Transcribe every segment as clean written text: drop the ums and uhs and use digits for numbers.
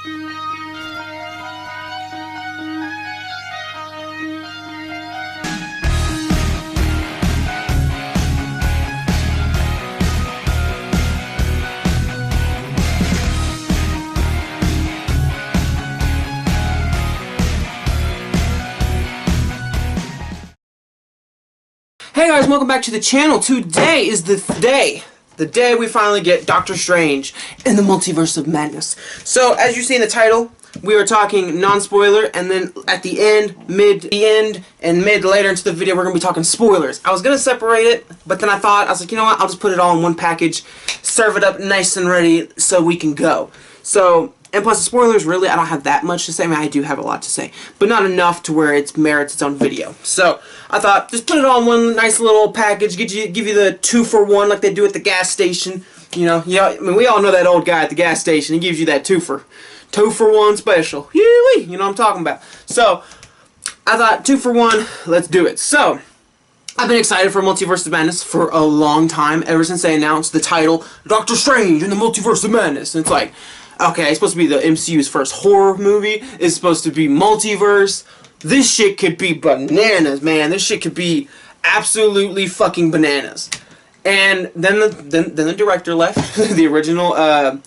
Hey guys, welcome back to the channel. Today is the day we finally get Doctor Strange in the Multiverse of Madness. So, as you see in the title, we are talking non-spoiler, and then at the end, mid later into the video, we're going to be talking spoilers. I was going to separate it, but then I was like, you know what, I'll just put it all in one package, serve it up nice and ready so we can go. So, and plus the spoilers, really, I don't have that much to say. I mean, I do have a lot to say, but not enough to where it merits its own video. So, I thought, just put it all in one nice little package, give you the 2-for-1 like they do at the gas station. You know, I mean, we all know that old guy at the gas station. He gives you that 2-for-1 special. Yee-wee, you know what I'm talking about. So, I thought, 2-for-1, let's do it. So, I've been excited for Multiverse of Madness for a long time, ever since they announced the title, Doctor Strange in the Multiverse of Madness. And it's like, okay, it's supposed to be the MCU's first horror movie. It's supposed to be multiverse. This shit could be bananas, man. This shit could be absolutely fucking bananas. And then the director left. The original, I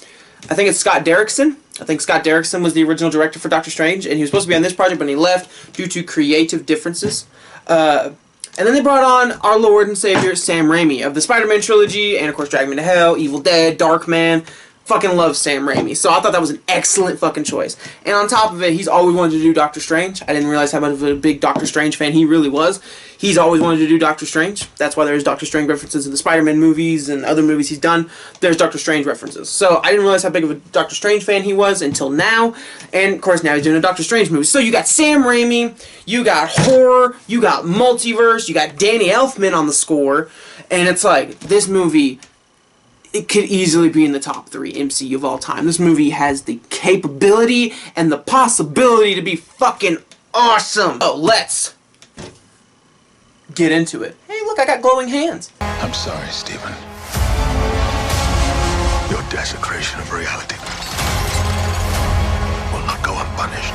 think it's Scott Derrickson. I think Scott Derrickson was the original director for Doctor Strange, and he was supposed to be on this project, but he left due to creative differences. And then they brought on our Lord and Savior, Sam Raimi, of the Spider-Man trilogy, and of course Drag Me to Hell, Evil Dead, Darkman. Fucking love Sam Raimi, so I thought that was an excellent fucking choice. And on top of it, he's always wanted to do Doctor Strange. I didn't realize how much of a big Doctor Strange fan he really was. He's always wanted to do Doctor Strange. That's why there's Doctor Strange references in the Spider-Man movies and other movies he's done. There's Doctor Strange references. So I didn't realize how big of a Doctor Strange fan he was until now. And of course now he's doing a Doctor Strange movie. So you got Sam Raimi, you got horror, you got multiverse, you got Danny Elfman on the score. And it's like, this movie, it could easily be in the top 3 MCU of all time. This movie has the capability and the possibility to be fucking awesome. So let's get into it. Hey, look, I got glowing hands. I'm sorry, Stephen. Your desecration of reality will not go unpunished.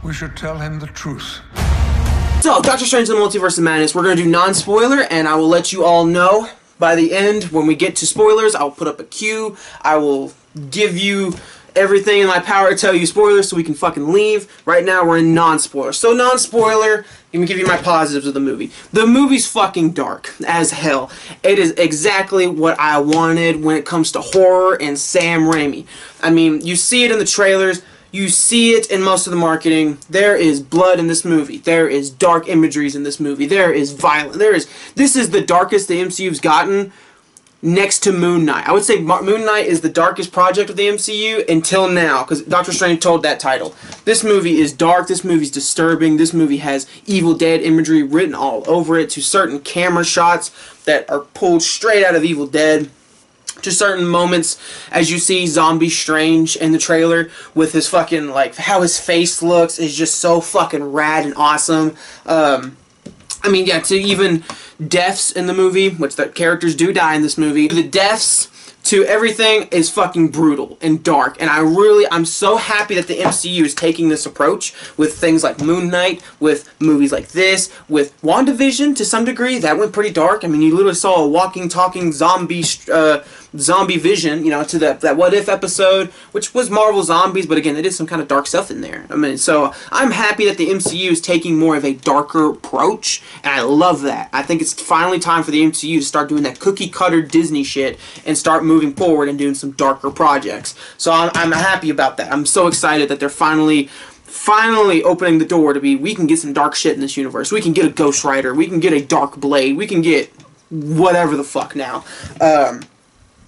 We should tell him the truth. So, Doctor Strange in the Multiverse of Madness, we're going to do non-spoiler, and I will let you all know by the end, when we get to spoilers, I'll put up a cue, I will give you everything in my power to tell you spoilers so we can fucking leave. Right now, we're in non-spoiler. So, non-spoiler, let me give you my positives of the movie. The movie's fucking dark as hell. It is exactly what I wanted when it comes to horror and Sam Raimi. I mean, you see it in the trailers. You see it in most of the marketing. There is blood in this movie. There is dark imageries in this movie. There is violence. This is the darkest the MCU's gotten next to Moon Knight. I would say Moon Knight is the darkest project of the MCU until now, because Doctor Strange told that title. This movie is dark. This movie's disturbing. This movie has Evil Dead imagery written all over it, to certain camera shots that are pulled straight out of Evil Dead. To certain moments, as you see Zombie Strange in the trailer with his fucking, like, how his face looks is just so fucking rad and awesome. I mean, yeah, to even deaths in the movie, which the characters do die in this movie, the deaths to everything is fucking brutal and dark, and I'm so happy that the MCU is taking this approach with things like Moon Knight, with movies like this, with WandaVision to some degree. That went pretty dark. I mean, you literally saw a walking, talking zombie vision, you know, to that What If episode, which was Marvel Zombies, but again, it is some kind of dark stuff in there. I mean, so I'm happy that the MCU is taking more of a darker approach, and I love that. I think it's finally time for the MCU to start doing that cookie-cutter Disney shit and start moving forward and doing some darker projects. So I'm happy about that. I'm so excited that they're finally opening the door to we can get some dark shit in this universe. We can get a Ghost Rider. We can get a Dark Blade. We can get whatever the fuck now.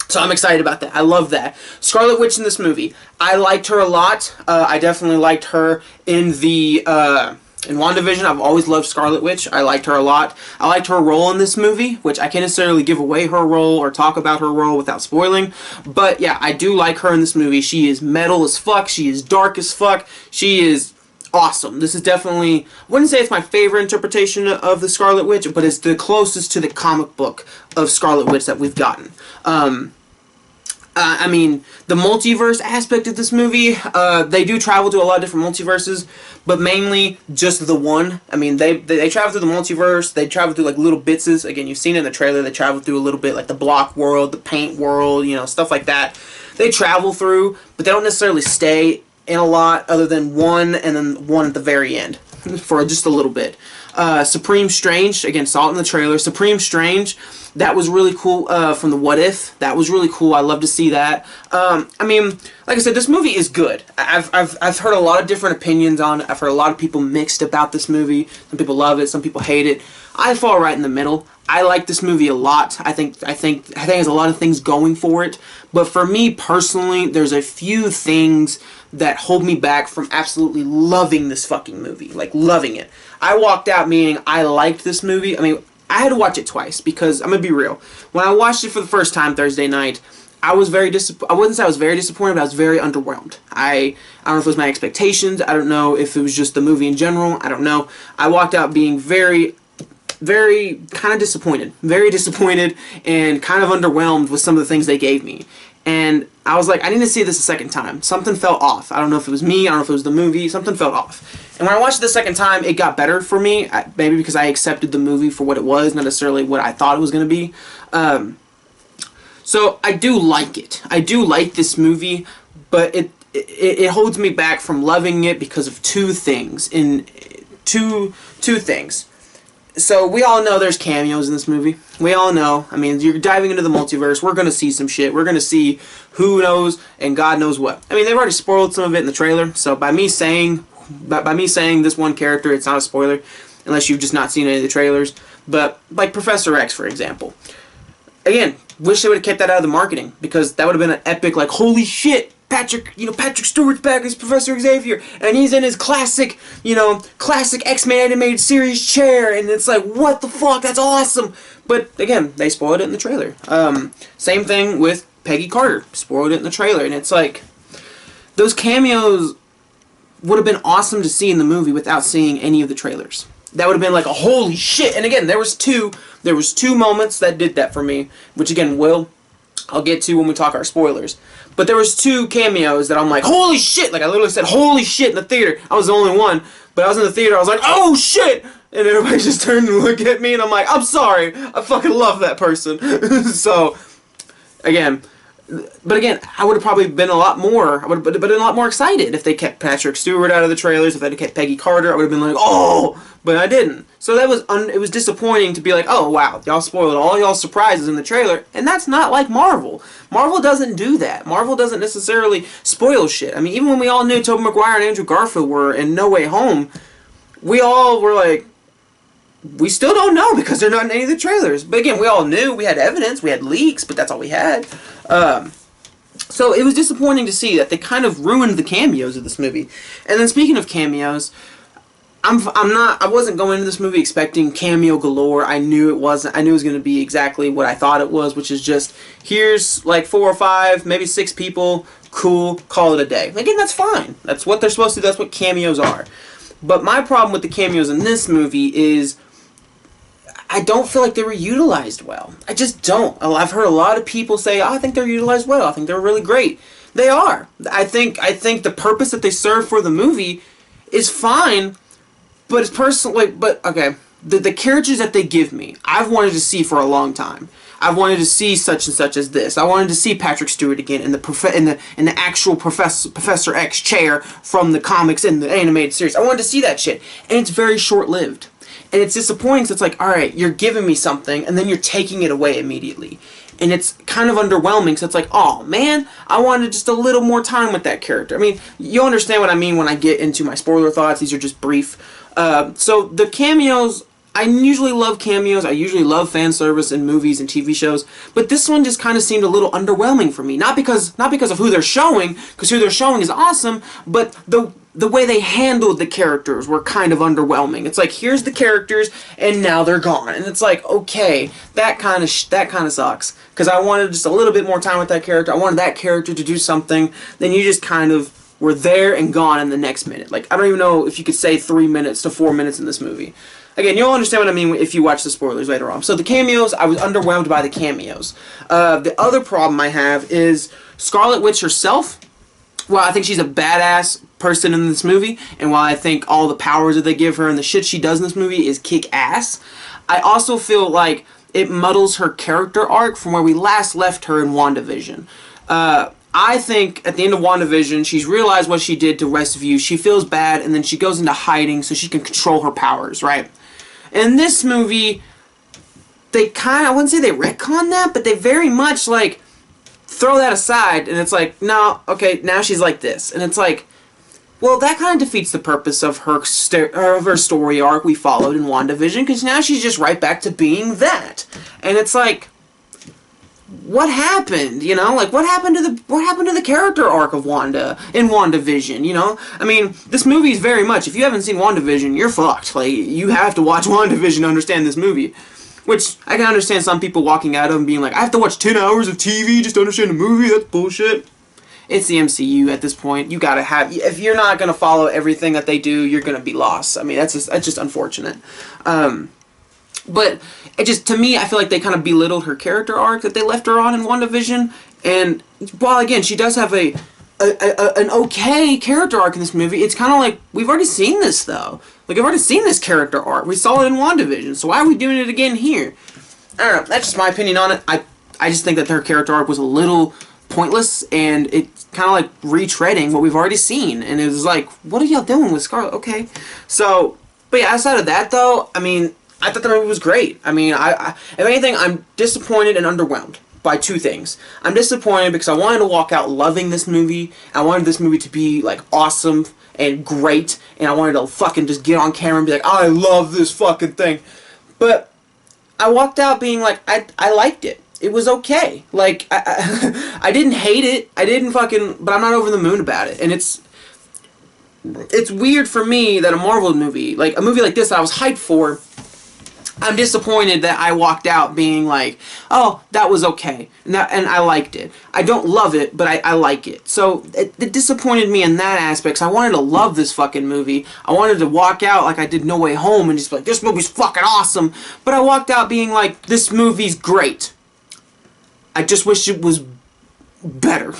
So I'm excited about that. I love that. Scarlet Witch in this movie. I liked her a lot. I definitely liked her in in WandaVision. I've always loved Scarlet Witch. I liked her a lot. I liked her role in this movie, which I can't necessarily give away her role or talk about her role without spoiling. But yeah, I do like her in this movie. She is metal as fuck. She is dark as fuck. She is awesome. This is definitely, I wouldn't say it's my favorite interpretation of the Scarlet Witch, but it's the closest to the comic book of Scarlet Witch that we've gotten. I mean, the multiverse aspect of this movie, they do travel to a lot of different multiverses, but mainly just the one. I mean, they travel through the multiverse, they travel through, like, little bitses. Again, you've seen it in the trailer, they travel through a little bit, like the block world, the paint world, you know, stuff like that. They travel through, but they don't necessarily stay in a lot, other than one, and then one at the very end, for just a little bit. Supreme Strange, again, saw it in the trailer. Supreme Strange, that was really cool, from the What If. That was really cool. I love to see that. I mean, like I said, this movie is good. I've heard a lot of different opinions on it. I've heard a lot of people mixed about this movie. Some people love it, some people hate it. I fall right in the middle. I like this movie a lot. I think there's a lot of things going for it. But for me personally, there's a few things that hold me back from absolutely loving this fucking movie. Like, loving it. I walked out meaning I liked this movie. I mean, I had to watch it twice because, I'm going to be real. When I watched it for the first time Thursday night, I was very I wouldn't say I was very disappointed, but I was very underwhelmed. I don't know if it was my expectations. I don't know if it was just the movie in general. I don't know. I walked out being very kind of disappointed. Very disappointed and kind of underwhelmed with some of the things they gave me. And I was like, I need to see this a second time. Something felt off. I don't know if it was me. I don't know if it was the movie. Something felt off. And when I watched it the second time, it got better for me. Maybe because I accepted the movie for what it was, not necessarily what I thought it was going to be. So I do like it. I do like this movie, but it holds me back from loving it because of two things. Two things. So we all know there's cameos in this movie. We all know. I mean, you're diving into the multiverse. We're going to see some shit. We're going to see who knows and God knows what. I mean, they've already spoiled some of it in the trailer. So by me saying this one character, it's not a spoiler unless you've just not seen any of the trailers. But like Professor X, for example. Again, wish they would have kept that out of the marketing because that would have been an epic, like, holy shit, Patrick Stewart's back as Professor Xavier, and he's in his classic X-Men animated series chair, and it's like, what the fuck, that's awesome. But again, they spoiled it in the trailer. Same thing with Peggy Carter, spoiled it in the trailer, and it's like, those cameos would have been awesome to see in the movie without seeing any of the trailers. That would have been like a holy shit. And again, there was two moments that did that for me, which again, I'll get to when we talk our spoilers. But there was two cameos that I'm like, holy shit! Like, I literally said, holy shit, in the theater. I was the only one. But I was in the theater, I was like, oh shit! And everybody just turned and looked at me, and I'm like, I'm sorry. I fucking love that person. So, again, I would have probably been a lot more, I would have been a lot more excited if they kept Patrick Stewart out of the trailers, if they had kept Peggy Carter, I would have been like, oh! But I didn't. So that was, it was disappointing to be like, oh wow, y'all spoiled all y'all's surprises in the trailer, and that's not like Marvel. Marvel doesn't do that. Marvel doesn't necessarily spoil shit. I mean, even when we all knew Tobey Maguire and Andrew Garfield were in No Way Home, we all were like, we still don't know because they're not in any of the trailers. But again, we all knew, we had evidence, we had leaks, but that's all we had. So it was disappointing to see that they kind of ruined the cameos of this movie. And then speaking of cameos, I wasn't going into this movie expecting cameo galore. I knew it was going to be exactly what I thought it was, which is just, here's like 4 or 5, maybe 6 people, cool, call it a day. Again, that's fine. That's what they're supposed to do. That's what cameos are. But my problem with the cameos in this movie is I don't feel like they were utilized well. I just don't. I've heard a lot of people say, oh, I think they're utilized well. I think they're really great. They are. I think the purpose that they serve for the movie is fine. But it's personally, okay, the characters that they give me, I've wanted to see for a long time. I've wanted to see such and such as this. I wanted to see Patrick Stewart again in the actual Professor X chair from the comics and the animated series. I wanted to see that shit, and it's very short-lived, and it's disappointing. So it's like, all right, you're giving me something, and then you're taking it away immediately. And it's kind of underwhelming, so it's like, oh man, I wanted just a little more time with that character. I mean, you'll understand what I mean when I get into my spoiler thoughts. These are just brief. So the cameos, I usually love cameos. I usually love fan service in movies and TV shows. But this one just kind of seemed a little underwhelming for me. Not because of who they're showing, because who they're showing is awesome, but the way they handled the characters were kind of underwhelming. It's like, here's the characters, and now they're gone. And it's like, okay, that kind of sucks. Because I wanted just a little bit more time with that character. I wanted that character to do something. Then you just kind of were there and gone in the next minute. Like, I don't even know if you could say 3 minutes to 4 minutes in this movie. Again, you'll understand what I mean if you watch the spoilers later on. So the cameos, I was underwhelmed by the cameos. The other problem I have is Scarlet Witch herself. While I think she's a badass person in this movie, and while I think all the powers that they give her and the shit she does in this movie is kick ass, I also feel like it muddles her character arc from where we last left her in WandaVision. I think at the end of WandaVision, she's realized what she did to Westview. She feels bad, and then she goes into hiding so she can control her powers, right? In this movie, they kind of, I wouldn't say they retcon that, but they very much, like, throw that aside, and it's like, no, okay, now she's like this. And it's like, well, that kind of defeats the purpose of her story arc we followed in WandaVision, because now she's just right back to being that. And it's like, what happened? You know, like, what happened to the character arc of Wanda in WandaVision? You know, I mean, this movie is very much, if you haven't seen WandaVision, you're fucked. Like, you have to watch WandaVision to understand this movie. Which, I can understand some people walking out of and being like, I have to watch 10 hours of TV just to understand a movie? That's bullshit. It's the MCU at this point. You gotta have, if you're not gonna follow everything that they do, you're gonna be lost. I mean, that's just unfortunate. But it just, to me, I feel like they kind of belittled her character arc that they left her on in WandaVision. And while, again, she does have an okay character arc in this movie, it's kind of like, we've already seen this, though. Like, I've already seen this character arc. We saw it in WandaVision, so why are we doing it again here? I don't know. That's just my opinion on it. I just think that her character arc was a little pointless, and it's kind of like retreading what we've already seen. And it was like, what are y'all doing with Scarlet? Okay. So, but yeah, outside of that, though, I mean, I thought the movie was great. I mean, if anything, I'm disappointed and underwhelmed by two things. I'm disappointed because I wanted to walk out loving this movie. I wanted this movie to be, like, awesome and great, and I wanted to fucking just get on camera and be like, I love this fucking thing. But I walked out being like, I liked it. It was okay. Like, I didn't hate it. I didn't fucking, but I'm not over the moon about it. And it's weird for me that a Marvel movie, like a movie like this that I was hyped for, I'm disappointed that I walked out being like, oh, that was okay, and I liked it. I don't love it, but I like it. So it disappointed me in that aspect, 'cause I wanted to love this fucking movie. I wanted to walk out like I did No Way Home and just be like, this movie's fucking awesome. But I walked out being like, this movie's great. I just wish it was better.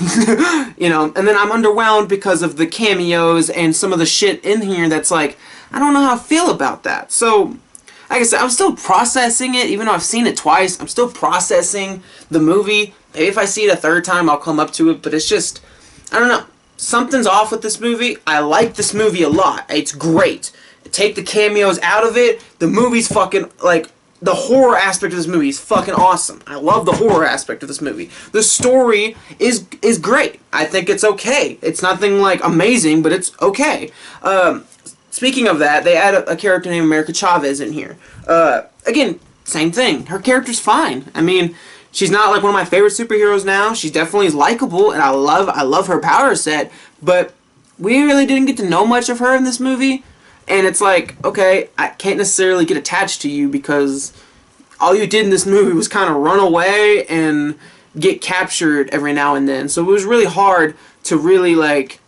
You know, and then I'm underwhelmed because of the cameos and some of the shit in here that's like, I don't know how I feel about that. So, like I said, I'm still processing it, even though I've seen it twice. I'm still processing the movie. Maybe if I see it a third time, I'll come up to it, but it's just, I don't know. Something's off with this movie. I like this movie a lot. It's great. Take the cameos out of it, the movie's fucking, like, the horror aspect of this movie is fucking awesome. I love the horror aspect of this movie. The story is great. I think it's okay. It's nothing, like, amazing, but it's okay. Speaking of that, they add a character named America Chavez in here. Again, same thing. Her character's fine. I mean, she's not like one of my favorite superheroes now. She definitely is likable, and I love her power set. But we really didn't get to know much of her in this movie. And it's like, okay, I can't necessarily get attached to you because all you did in this movie was kind of run away and get captured every now and then. So it was really hard to really, like,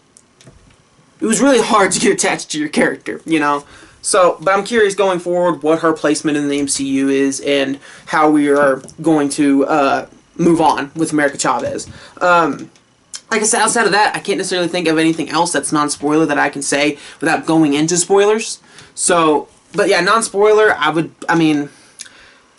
it was really hard to get attached to your character, you know? So, but I'm curious going forward what her placement in the MCU is and how we are going to move on with America Chavez. Like I said, outside of that, I can't necessarily think of anything else that's non-spoiler that I can say without going into spoilers. So, but yeah, non-spoiler, I mean,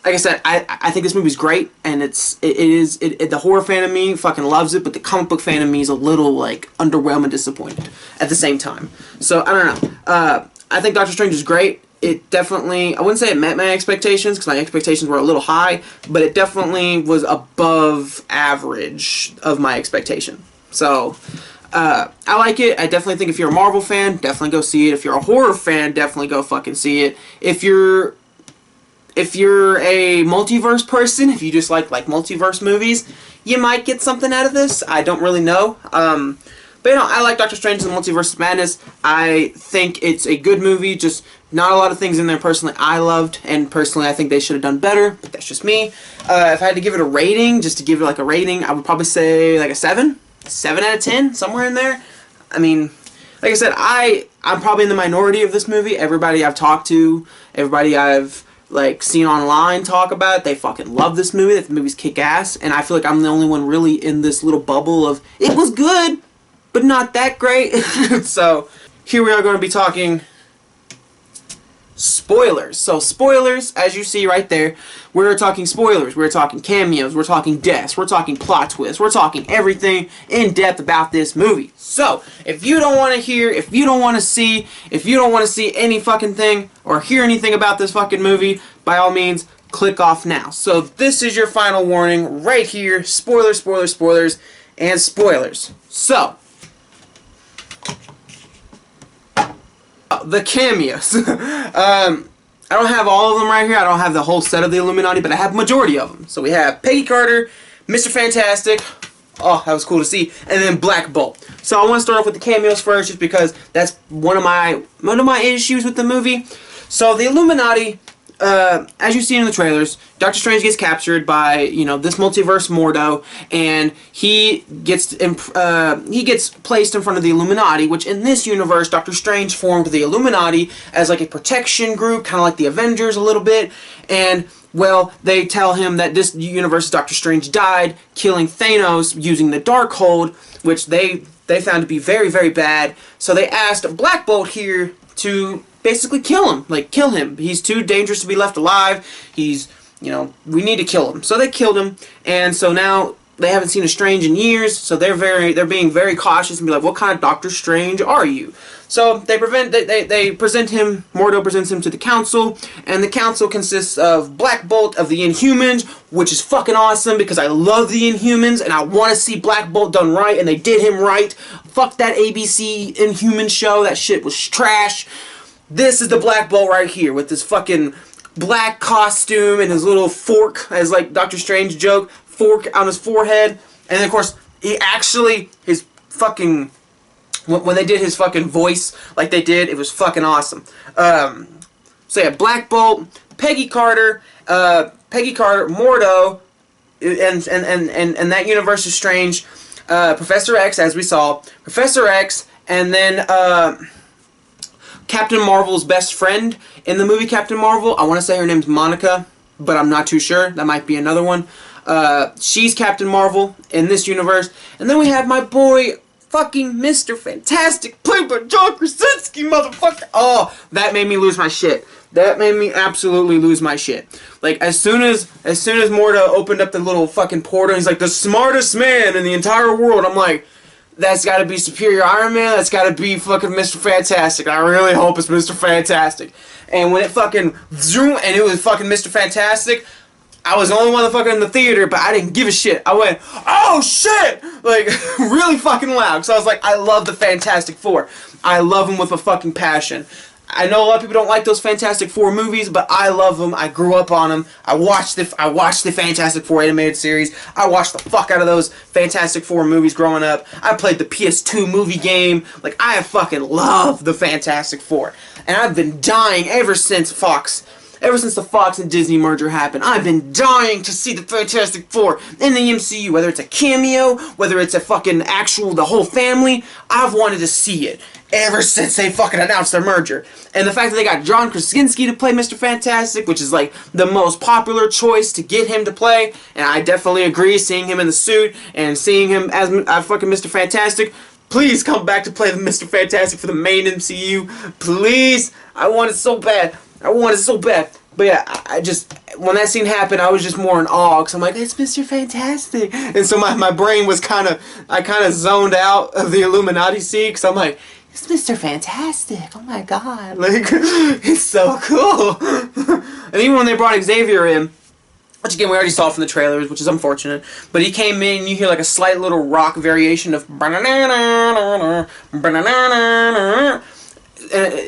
like I said, I think this movie's great, and the horror fan of me fucking loves it, but the comic book fan of me is a little, like, underwhelmed and disappointed at the same time. So, I don't know. I think Doctor Strange is great. It definitely, I wouldn't say it met my expectations, because my expectations were a little high, but it definitely was above average of my expectation. So, I like it. I definitely think if you're a Marvel fan, definitely go see it. If you're a horror fan, definitely go fucking see it. If you're a multiverse person, if you just like multiverse movies, you might get something out of this. I don't really know. But, you know, I like Doctor Strange and the Multiverse of Madness. I think it's a good movie, just not a lot of things in there personally I loved, and personally I think they should have done better, but that's just me. If I had to give it a rating, just to give it like a rating, I would probably say like a 7. 7 out of 10, somewhere in there. I mean, like I said, I'm probably in the minority of this movie. Everybody I've talked to, everybody I've like seen online talk about it, they fucking love this movie. That the movie's kick ass, and I feel like I'm the only one really in this little bubble of it was good, but not that great. So here we are going to be talking spoilers. So spoilers, as you see right there, we're talking spoilers. We're talking cameos. We're talking deaths. We're talking plot twists. We're talking everything in depth about this movie. So if you don't want to hear, if you don't want to see, if you don't want to see any fucking thing or hear anything about this fucking movie, by all means, click off now. So this is your final warning right here. Spoilers, spoilers, spoilers, and spoilers. So the cameos. I don't have all of them right here. I don't have the whole set of the Illuminati, but I have majority of them. So we have Peggy Carter, Mr. Fantastic. Oh, that was cool to see. And then Black Bolt. So I want to start off with the cameos first, just because that's one of my issues with the movie. So the Illuminati, as you see in the trailers, Doctor Strange gets captured by, you know, this multiverse Mordo, and he gets placed in front of the Illuminati, which in this universe, Doctor Strange formed the Illuminati as like a protection group, kind of like the Avengers a little bit, and well, they tell him that this universe, Doctor Strange died, killing Thanos using the Darkhold, which they found to be very, very bad. So they asked Black Bolt here to basically kill him. Like, kill him. He's too dangerous to be left alive. He's, you know, we need to kill him. So they killed him, and so now they haven't seen a Strange in years, so they're being very cautious and be like, what kind of Doctor Strange are you? So they present him, Mordo presents him to the council, and the council consists of Black Bolt of the Inhumans, which is fucking awesome because I love the Inhumans and I want to see Black Bolt done right, and they did him right. Fuck that ABC Inhuman show, that shit was trash. This is the Black Bolt right here with this fucking black costume and his little fork, as like Doctor Strange joke, fork on his forehead, and then of course his fucking, when they did his fucking voice like they did, it was fucking awesome. So yeah, Black Bolt, Peggy Carter, Mordo, and that universe is Strange, Professor X, as we saw, Professor X, and then Captain Marvel's best friend in the movie Captain Marvel. I want to say her name's Monica, but I'm not too sure. That might be another one. She's Captain Marvel in this universe. And then we have my boy, fucking Mr. Fantastic, played by John Krasinski, motherfucker. Oh, that made me lose my shit. That made me absolutely lose my shit. Like, as soon as Mordo opened up the little fucking portal, he's like, the smartest man in the entire world. I'm like, that's gotta be Superior Iron Man, that's gotta be fucking Mr. Fantastic. I really hope it's Mr. Fantastic. And when it fucking zoomed and it was fucking Mr. Fantastic, I was the only motherfucker in the theater, but I didn't give a shit. I went, oh shit! Like, really fucking loud. So I was like, I love the Fantastic Four. I love them with a fucking passion. I know a lot of people don't like those Fantastic Four movies, but I love them. I grew up on them. I watched the Fantastic Four animated series. I watched the fuck out of those Fantastic Four movies growing up. I played the PS2 movie game. Like, I fucking love the Fantastic Four. And I've been dying ever since the Fox and Disney merger happened. I've been dying to see the Fantastic Four in the MCU. Whether it's a cameo, whether it's a fucking the whole family, I've wanted to see it ever since they fucking announced their merger. And the fact that they got John Krasinski to play Mr. Fantastic, which is like the most popular choice to get him to play, and I definitely agree, seeing him in the suit and seeing him as fucking Mr. Fantastic. Please come back to play the Mr. Fantastic for the main MCU. Please. I want it so bad. I want it so bad. But yeah, I just, when that scene happened, I was just more in awe, because I'm like, it's Mr. Fantastic. And so my brain was I kind of zoned out of the Illuminati scene, because I'm like, it's Mr. Fantastic. Oh my god. Like, it's so cool. And even when they brought Xavier in, which again we already saw from the trailers, which is unfortunate, but he came in and you hear like a slight little rock variation of and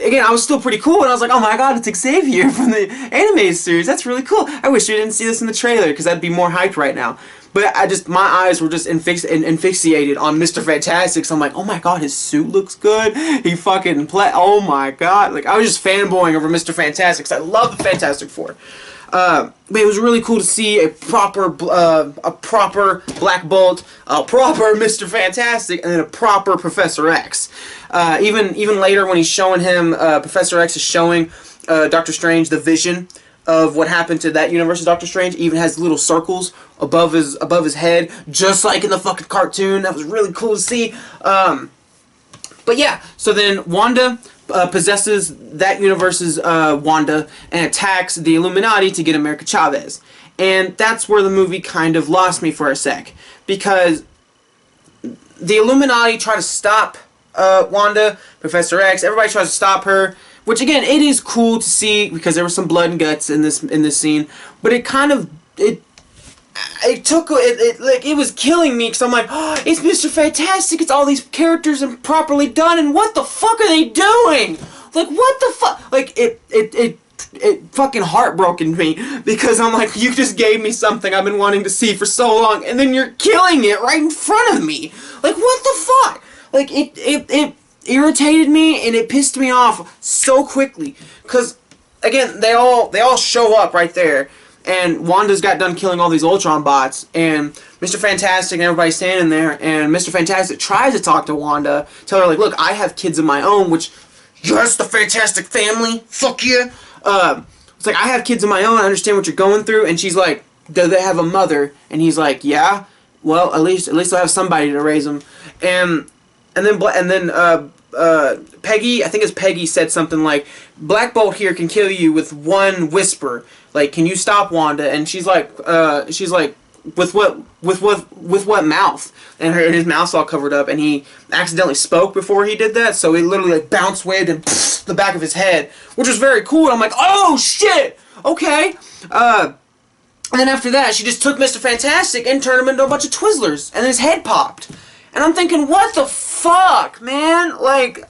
again, I was still pretty cool, and I was like, oh my god, it's Xavier from the animated series. That's really cool. I wish we didn't see this in the trailer, because I'd be more hyped right now. But my eyes were just asphyxiated on Mr. Fantastic, so I'm like, oh my god, his suit looks good. He fucking oh my god. Like, I was just fanboying over Mr. Fantastic, because I love the Fantastic Four. But it was really cool to see a proper Black Bolt, a proper Mr. Fantastic, and then a proper Professor X. Even later when he's showing him, Professor X is showing Doctor Strange the vision of what happened to that universe's Doctor Strange. Even has little circles above his head, just like in the fucking cartoon. That was really cool to see. But yeah, so then Wanda possesses that universe's Wanda and attacks the Illuminati to get America Chavez. And that's where the movie kind of lost me for a sec. Because the Illuminati try to stop Wanda, Professor X, everybody tries to stop her. Which again, it is cool to see because there was some blood and guts in this scene. But it kind of it was killing me because I'm like, oh, it's Mr. Fantastic, it's all these characters and properly done, and what the fuck are they doing? Like, what the fuck? Like, it fucking heartbroken me because I'm like, you just gave me something I've been wanting to see for so long, and then you're killing it right in front of me. Like, what the fuck? Like, it irritated me and it pissed me off so quickly because, again, they all show up right there. And Wanda's got done killing all these Ultron bots, and Mr. Fantastic and everybody's standing there, and Mr. Fantastic tries to talk to Wanda, tell her, like, look, I have kids of my own, which, yes, the Fantastic family, fuck you. It's like, I have kids of my own, I understand what you're going through, and she's like, do they have a mother? And he's like, yeah, well, at least they'll have somebody to raise them. And then Peggy, I think it's Peggy, said something like, Black Bolt here can kill you with one whisper. Like, can you stop Wanda? And she's like, with what mouth? And his mouth's all covered up, and he accidentally spoke before he did that, so he literally like bounced waved and the back of his head, which was very cool. And I'm like, oh shit, okay. And then after that, she just took Mr. Fantastic and turned him into a bunch of Twizzlers, and his head popped. And I'm thinking, what the fuck, man? Like,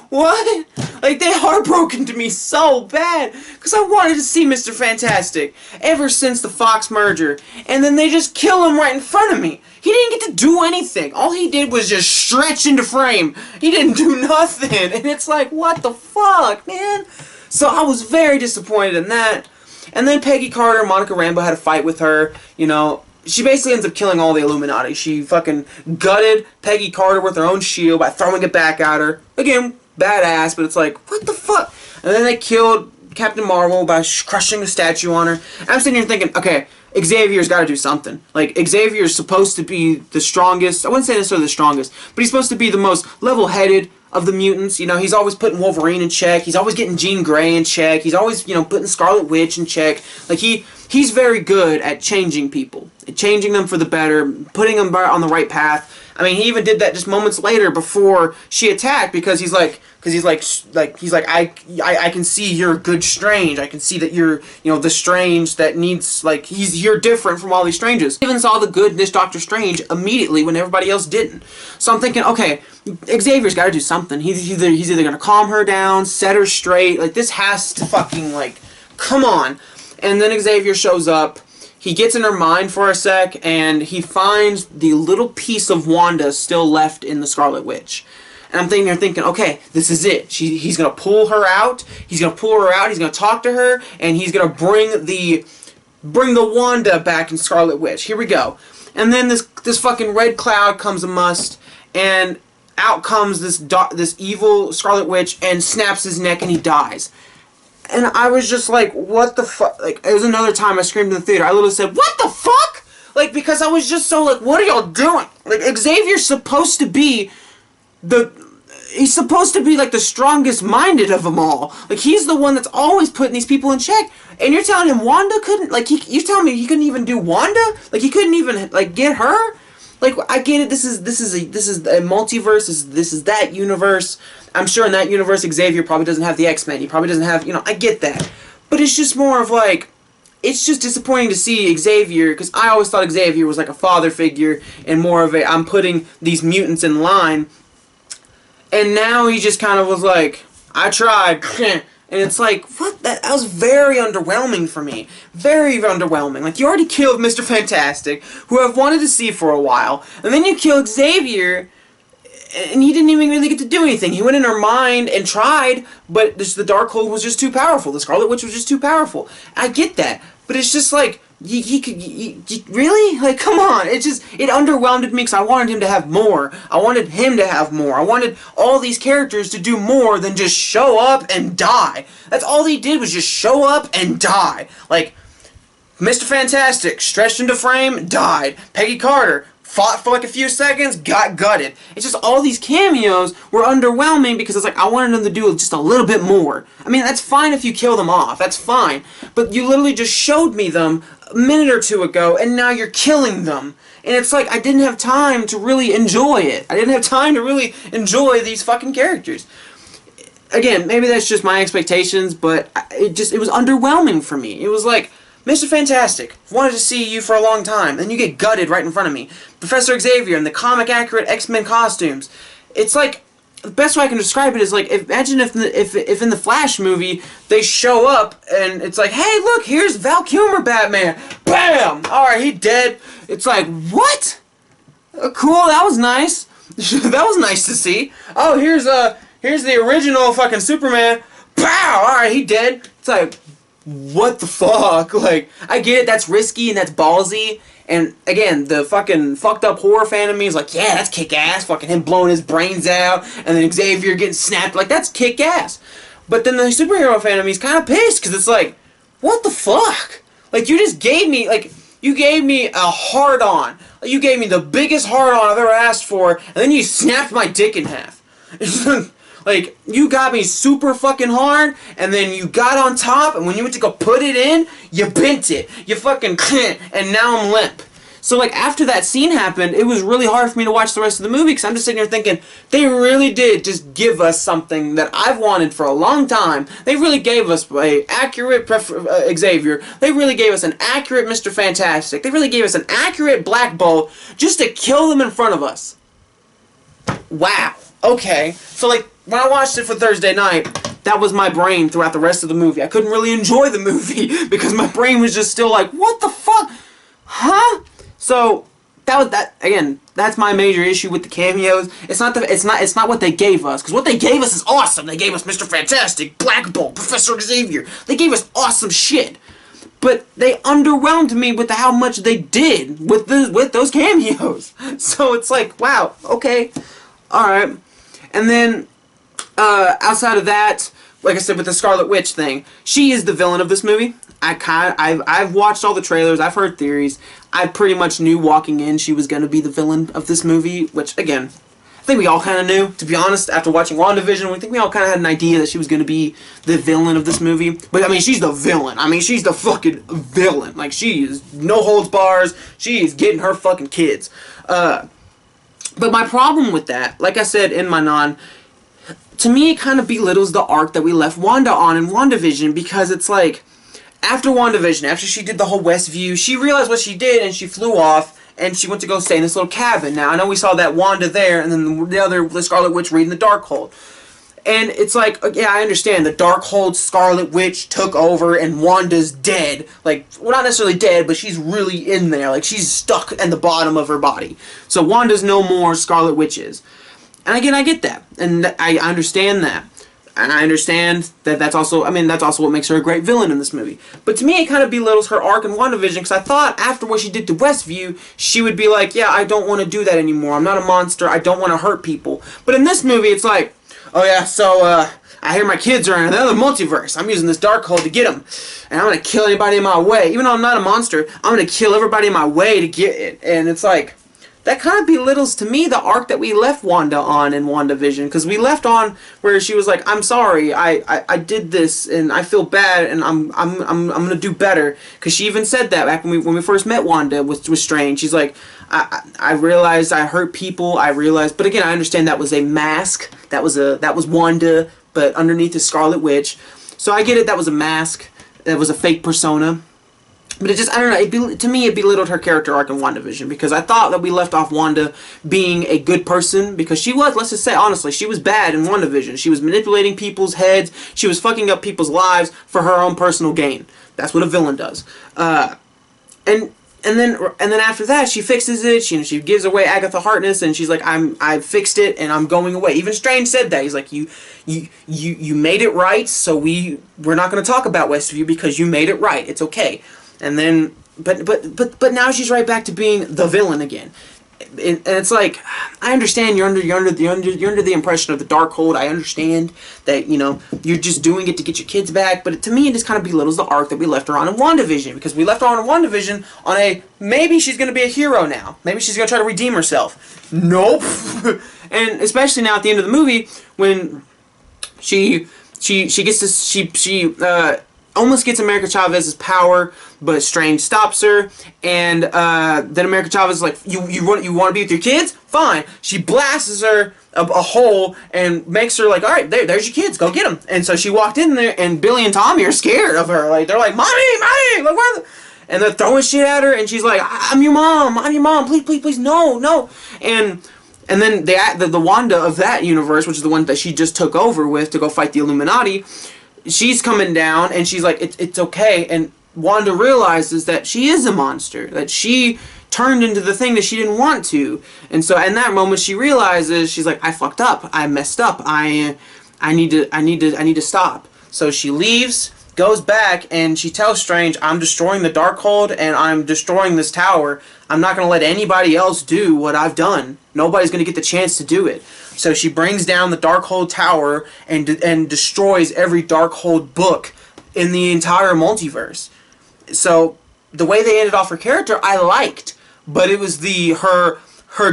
what? Like, they heartbroken to me so bad, because I wanted to see Mr. Fantastic ever since the Fox merger, and then they just kill him right in front of me. He didn't get to do anything. All he did was just stretch into frame. He didn't do nothing, and it's like, what the fuck, man? So I was very disappointed in that. And then Peggy Carter, Monica Rambeau had a fight with her, you know. She basically ends up killing all the Illuminati. She fucking gutted Peggy Carter with her own shield by throwing it back at her. Again, badass, but it's like, what the fuck? And then they killed Captain Marvel by crushing a statue on her. And I'm sitting here thinking, okay, Xavier's got to do something. Like, Xavier's supposed to be the strongest. I wouldn't say necessarily the strongest, but he's supposed to be the most level-headed of the mutants. You know, he's always putting Wolverine in check. He's always getting Jean Grey in check. He's always, you know, putting Scarlet Witch in check. Like, he's very good at changing people, changing them for the better, putting them on the right path. I mean, he even did that just moments later before she attacked, because he's like, I can see you're good Strange. I can see that you're, you know, the Strange that needs, like, you're different from all these Stranges. Even saw the good in this Doctor Strange immediately when everybody else didn't. So I'm thinking, okay, Xavier's got to do something. He's either gonna calm her down, set her straight. Like, this has to fucking, like, come on. And then Xavier shows up. He gets in her mind for a sec, and he finds the little piece of Wanda still left in the Scarlet Witch. And I'm thinking, okay, this is it. He's gonna pull her out. He's gonna pull her out. He's gonna talk to her, and he's gonna bring the Wanda back in Scarlet Witch. Here we go. And then this fucking red cloud comes amust, and out comes this evil Scarlet Witch and snaps his neck, and he dies. And I was just like, what the fuck? Like, it was another time I screamed in the theater. I literally said, what the fuck? Like, because I was just so like, what are y'all doing? Like, Xavier's supposed to be he's supposed to be like the strongest minded of them all. Like, he's the one that's always putting these people in check. And you're telling him Wanda couldn't, like, you're telling me he couldn't even do Wanda? Like, he couldn't even, like, get her? Like, I get it, this is a multiverse, this is that universe. I'm sure in that universe Xavier probably doesn't have the X-Men, he probably doesn't have, you know, I get that. But it's just more of like, it's just disappointing to see Xavier, because I always thought Xavier was like a father figure, and more of a, I'm putting these mutants in line. And now he just kind of was like, I tried. And it's like, what? That was very underwhelming for me. Very underwhelming. Like, you already killed Mr. Fantastic, who I've wanted to see for a while, and then you kill Xavier, and he didn't even really get to do anything. He went in her mind and tried, but the Darkhold was just too powerful. The Scarlet Witch was just too powerful. I get that, but it's just like, really? Like, come on. It underwhelmed me because I wanted him to have more. I wanted him to have more. I wanted all these characters to do more than just show up and die. That's all they did, was just show up and die. Like, Mr. Fantastic, stretched into frame, died. Peggy Carter fought for like a few seconds, got gutted. It's just all these cameos were underwhelming because it's like I wanted them to do just a little bit more. I mean, that's fine if you kill them off, that's fine. But you literally just showed me them a minute or two ago, and now you're killing them. And it's like I didn't have time to really enjoy it. I didn't have time to really enjoy these fucking characters. Again, maybe that's just my expectations, but it was underwhelming for me. It was like, Mr. Fantastic, wanted to see you for a long time, and you get gutted right in front of me. Professor Xavier in the comic-accurate X-Men costumes. It's like, the best way I can describe it is like, imagine if in the Flash movie, they show up, and it's like, hey, look, here's Val Kilmer Batman. Bam! Alright, he dead. It's like, what? Cool, that was nice. That was nice to see. Oh, here's the original fucking Superman. Pow! Alright, he dead. It's like, what the fuck? Like, I get it, that's risky and that's ballsy. And again, the fucking fucked up horror fan of me is like, yeah, that's kick-ass. Fucking him blowing his brains out and then Xavier getting snapped. Like, that's kick-ass. But then the superhero fan of me is kind of pissed because it's like, what the fuck? Like, you just gave me, like, you gave me a hard-on. You gave me the biggest hard-on I've ever asked for, and then you snapped my dick in half. Like, you got me super fucking hard, and then you got on top, and when you went to go put it in, you bent it. You fucking and now I'm limp. So, like, after that scene happened, it was really hard for me to watch the rest of the movie, because I'm just sitting here thinking, they really did just give us something that I've wanted for a long time. They really gave us an accurate Xavier. They really gave us an accurate Mr. Fantastic. They really gave us an accurate Black Bolt just to kill them in front of us. Wow. Okay. So, like, when I watched it for Thursday night, that was my brain throughout the rest of the movie. I couldn't really enjoy the movie because my brain was just still like, what the fuck? Huh? So again, that's my major issue with the cameos. It's not what they gave us, because what they gave us is awesome. They gave us Mr. Fantastic, Black Bolt, Professor Xavier. They gave us awesome shit. But they underwhelmed me with how much they did with those cameos. So it's like, wow, okay, alright. And then outside of that, like I said, with the Scarlet Witch thing, she is the villain of this movie. I've watched all the trailers, I've heard theories. I pretty much knew walking in she was going to be the villain of this movie, which, again, I think we all kind of knew. To be honest, after watching WandaVision, we think we all kind of had an idea that she was going to be the villain of this movie. But, I mean, she's the villain. I mean, she's the fucking villain. Like, she is no holds bars. She is getting her fucking kids. But my problem with that, like I said in my to me, it kind of belittles the arc that we left Wanda on in WandaVision, because it's like, after WandaVision, after she did the whole Westview, she realized what she did and she flew off and she went to go stay in this little cabin. Now, I know we saw that Wanda there and then the Scarlet Witch reading the Darkhold. And it's like, yeah, I understand, the Darkhold Scarlet Witch took over and Wanda's dead. Like, well, not necessarily dead, but she's really in there. Like, she's stuck in the bottom of her body. So Wanda's no more, Scarlet Witch is. And again, I get that. And I understand that. And I understand that that's also what makes her a great villain in this movie. But to me, it kind of belittles her arc in WandaVision, because I thought after what she did to Westview, she would be like, yeah, I don't want to do that anymore. I'm not a monster. I don't want to hurt people. But in this movie, it's like, oh yeah, so, I hear my kids are in another multiverse. I'm using this Darkhold to get them. And I'm going to kill anybody in my way. Even though I'm not a monster, I'm going to kill everybody in my way to get it. And it's like, that kind of belittles to me the arc that we left Wanda on in WandaVision, because we left on where she was like, I'm sorry, I did this and I feel bad and I'm gonna do better, because she even said that back when we first met Wanda with Strange. She's like, I realized I hurt people, but again, I understand that was a mask, that was Wanda, but underneath is Scarlet Witch, so I get it, that was a mask, that was a fake persona. But it just, I don't know, to me it belittled her character arc in WandaVision, because I thought that we left off Wanda being a good person, because she was, let's just say honestly, she was bad in WandaVision. She was manipulating people's heads, she was fucking up people's lives for her own personal gain. That's what a villain does. And then after that, she fixes it. She gives away Agatha Harkness, and she's like, I fixed it, and I'm going away. Even Strange said that. He's like, you made it right, so we're not going to talk about Westview because you made it right. It's okay. And then, but now she's right back to being the villain again. And it's like, I understand you're under the impression of the Darkhold. I understand that, you know, you're just doing it to get your kids back, but to me it just kind of belittles the arc that we left her on in WandaVision, because we left her on in WandaVision on a, maybe she's going to be a hero now. Maybe she's going to try to redeem herself. Nope. And especially now at the end of the movie when she gets this, she almost gets America Chavez's power, but Strange stops her, and then America Chavez is like, you want to be with your kids? Fine. She blasts her a hole and makes her like, all right, there's your kids, go get them. And so she walked in there, and Billy and Tommy are scared of her. Like, they're like, mommy, like, where? And they're throwing shit at her, and she's like, I'm your mom, please, no. And then the Wanda of that universe, which is the one that she just took over with to go fight the Illuminati, she's coming down, and she's like, it's okay. And Wanda realizes that she is a monster, that she turned into the thing that she didn't want to. And so in that moment she realizes, she's like, I fucked up, I messed up, I need to stop. So she leaves, goes back, and she tells Strange, I'm destroying the Darkhold, and I'm destroying this tower. I'm not going to let anybody else do what I've done. Nobody's going to get the chance to do it. So she brings down the Darkhold tower and destroys every Darkhold book in the entire multiverse. So the way they ended off her character, I liked, but it was her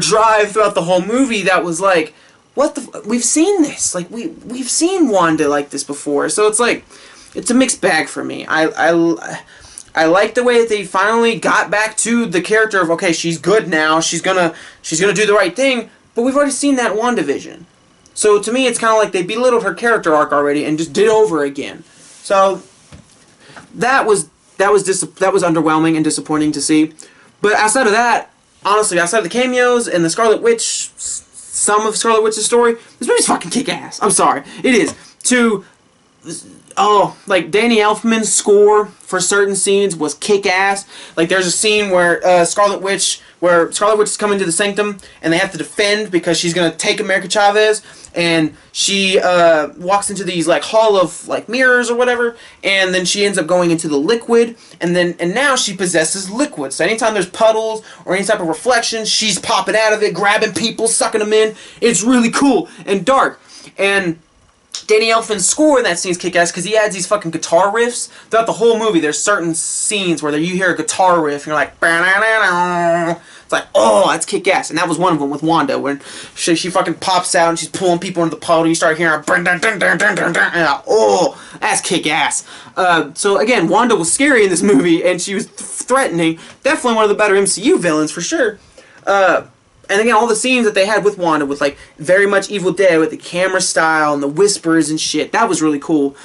drive throughout the whole movie that was like, what the? We've seen this. Like we've seen Wanda like this before. So it's like, it's a mixed bag for me. I like the way that they finally got back to the character of, okay, she's good now. She's gonna do the right thing. But we've already seen that in WandaVision. So to me, it's kind of like they belittled her character arc already and just did it over again. So that was underwhelming and disappointing to see. But outside of that, honestly, outside of the cameos and the Scarlet Witch, some of Scarlet Witch's story, this movie's fucking kick-ass. I'm sorry. It is. Like Danny Elfman's score for certain scenes was kick-ass. Like there's a scene where Scarlet Witch is coming to the Sanctum, and they have to defend because she's gonna take America Chavez, and she walks into these like hall of like mirrors or whatever, and then she ends up going into the liquid, and now she possesses liquid. So anytime there's puddles or any type of reflections, she's popping out of it, grabbing people, sucking them in. It's really cool and dark. And Danny Elfman's score in that scene is kick-ass because he adds these fucking guitar riffs throughout the whole movie. There's certain scenes where you hear a guitar riff and you're like, it's like, oh, that's kick-ass. And that was one of them with Wanda, when she fucking pops out and she's pulling people into the puddle, and you start hearing her, oh, that's kick-ass. So again, Wanda was scary in this movie, and she was threatening. Definitely one of the better MCU villains for sure. And again, all the scenes that they had with Wanda, with like very much Evil Dead, with the camera style and the whispers and shit, that was really cool.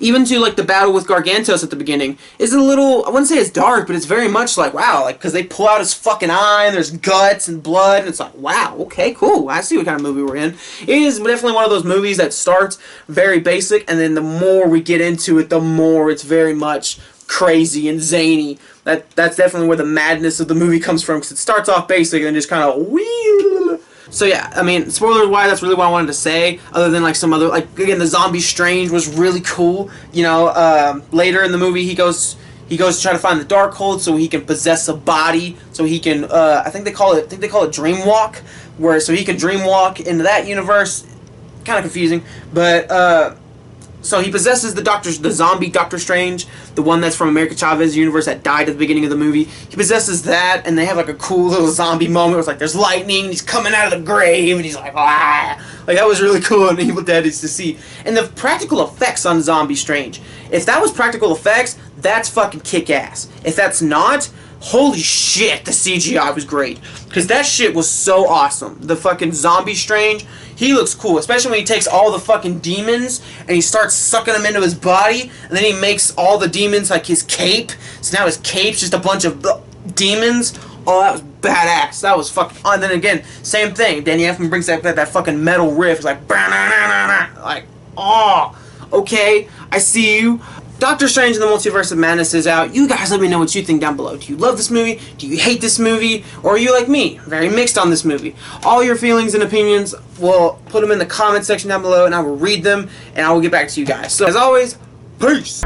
Even to like the battle with Gargantos at the beginning is a little, I wouldn't say it's dark, but it's very much like, wow, like, because they pull out his fucking eye and there's guts and blood, and it's like, wow, okay, cool, I see what kind of movie we're in. It is definitely one of those movies that starts very basic, and then the more we get into it, the more it's very much crazy and zany. That's definitely where the madness of the movie comes from, because it starts off basic and then just kind of So yeah, I mean, spoilers wise, that's really what I wanted to say, other than like some other, like, again, the zombie Strange was really cool. You know, later in the movie he goes to try to find the Darkhold so he can possess a body, so he can I think they call it dream walk, so he can dream walk into that universe. Kind of confusing, but so he possesses the zombie Doctor Strange, the one that's from America Chavez's universe that died at the beginning of the movie. He possesses that, and they have like a cool little zombie moment where it's like there's lightning, and he's coming out of the grave, and he's like, ah! Like, that was really cool and Evil Dead is to see. And the practical effects on Zombie Strange, if that was practical effects, that's fucking kick-ass. If that's not, holy shit, the CGI was great. Because that shit was so awesome. The fucking Zombie Strange, he looks cool, especially when he takes all the fucking demons and he starts sucking them into his body, and then he makes all the demons like his cape. So now his cape's just a bunch of demons. Oh, that was badass. That was fucking. Oh, and then again, same thing. Danny Elfman brings that fucking metal riff. It's like, oh, okay, I see you. Doctor Strange in the Multiverse of Madness is out. You guys let me know what you think down below. Do you love this movie? Do you hate this movie? Or are you like me, very mixed on this movie? All your feelings and opinions, we'll put them in the comment section down below, and I will read them, and I will get back to you guys. So, as always, peace!